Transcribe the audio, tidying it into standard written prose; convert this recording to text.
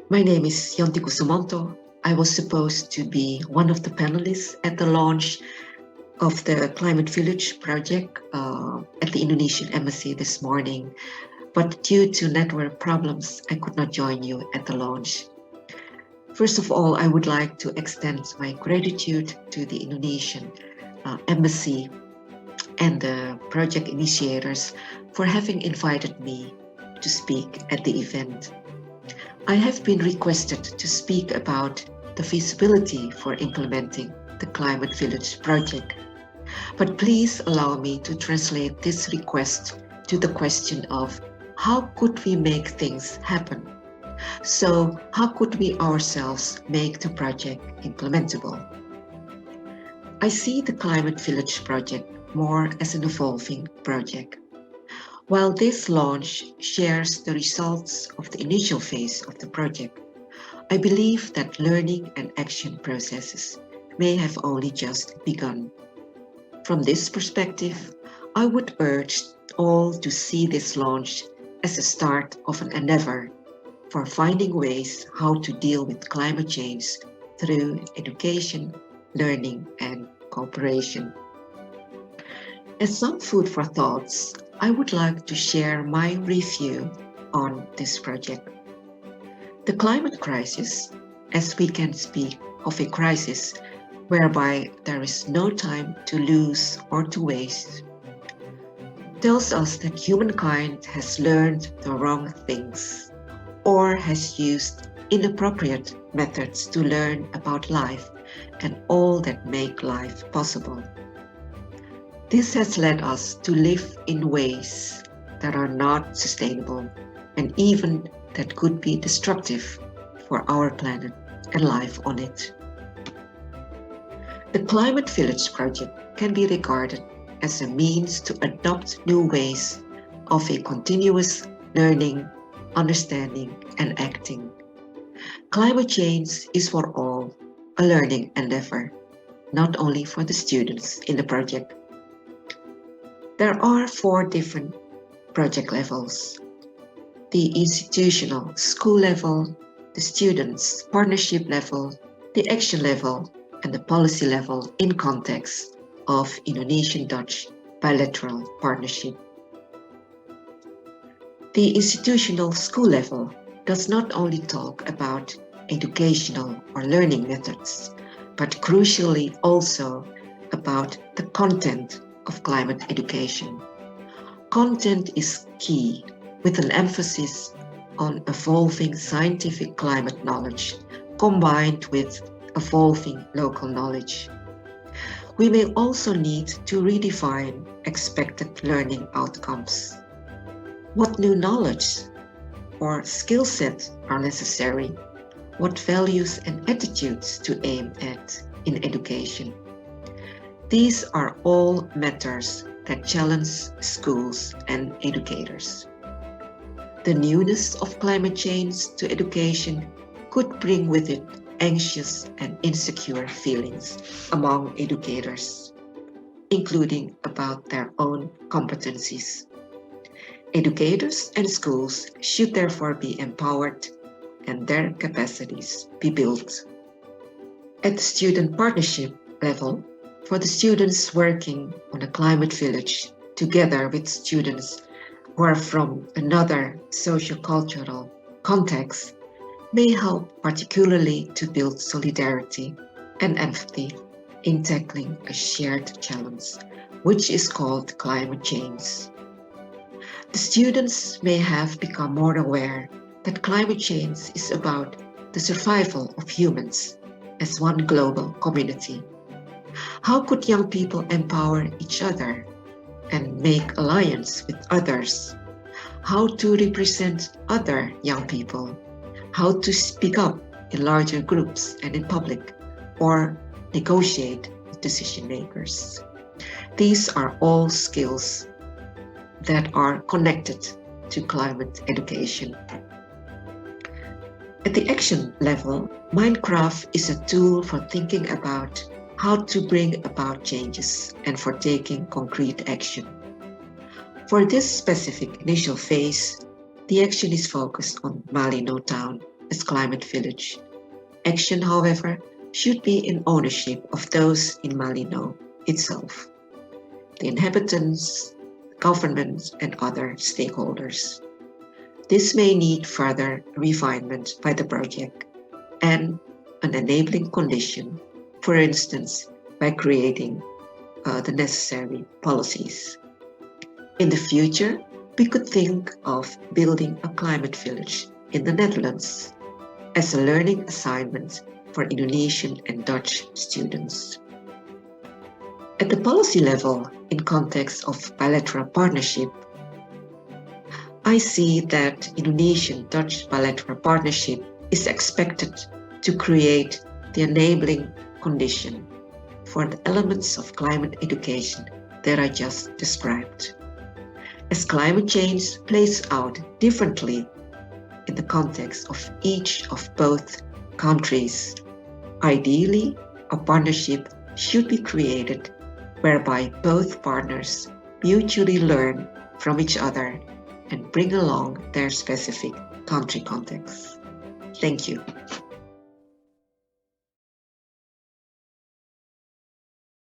My name is Yanti Kusumanto. I was supposed to be one of the panelists at the launch of the Climate Village project at the Indonesian Embassy this morning, but due to network problems, I could not join you at the launch. First of all, I would like to extend my gratitude to the Indonesian Embassy and the project initiators for having invited me to speak at the event. I have been requested to speak about the feasibility for implementing the Climate Village project, but please allow me to translate this request to the question of how could we make things happen? So, how could we ourselves make the project implementable? I see the Climate Village project more as an evolving project. While this launch shares the results of the initial phase of the project, I believe that learning and action processes may have only just begun. From this perspective, I would urge all to see this launch as a start of an endeavor for finding ways how to deal with climate change through education, learning, and cooperation. As some food for thoughts, I would like to share my review on this project. The climate crisis, as we can speak of a crisis whereby there is no time to lose or to waste, tells us that humankind has learned the wrong things or has used inappropriate methods to learn about life and all that make life possible. This has led us to live in ways that are not sustainable and even that could be destructive for our planet and life on it. The Climate Village project can be regarded as a means to adopt new ways of a continuous learning, understanding, and acting. Climate change is for all a learning endeavor, not only for the students in the project. There are 4 different project levels: the institutional school level, the students' partnership level, the action level, and the policy level in context of Indonesian-Dutch bilateral partnership. The institutional school level does not only talk about educational or learning methods, but crucially also about the content of climate education. Content is key, with an emphasis on evolving scientific climate knowledge combined with evolving local knowledge. We may also need to redefine expected learning outcomes. What new knowledge or skill sets are necessary? What values and attitudes to aim at in education? These are all matters that challenge schools and educators. The newness of climate change to education could bring with it anxious and insecure feelings among educators, including about their own competencies. Educators and schools should therefore be empowered and their capacities be built. At the student partnership level, for the students working on a climate village together with students who are from another socio-cultural context may help particularly to build solidarity and empathy in tackling a shared challenge, which is called climate change. The students may have become more aware that climate change is about the survival of humans as one global community. How could young people empower each other and make alliance with others? How to represent other young people? How to speak up in larger groups and in public, or negotiate with decision makers? These are all skills that are connected to climate education. At the action level, Minecraft is a tool for thinking about how to bring about changes and for taking concrete action. For this specific initial phase, the action is focused on Malino Town, as Climate Village. Action, however, should be in ownership of those in Malino itself, the inhabitants, governments, and other stakeholders. This may need further refinement by the project and an enabling condition, for instance, by creating the necessary policies. In the future, we could think of building a climate village in the Netherlands as a learning assignment for Indonesian and Dutch students. At the policy level, in context of bilateral partnership, I see that Indonesian-Dutch bilateral partnership is expected to create the enabling condition for the elements of climate education that I just described. As climate change plays out differently in the context of each of both countries, ideally, a partnership should be created whereby both partners mutually learn from each other and bring along their specific country context. Thank you.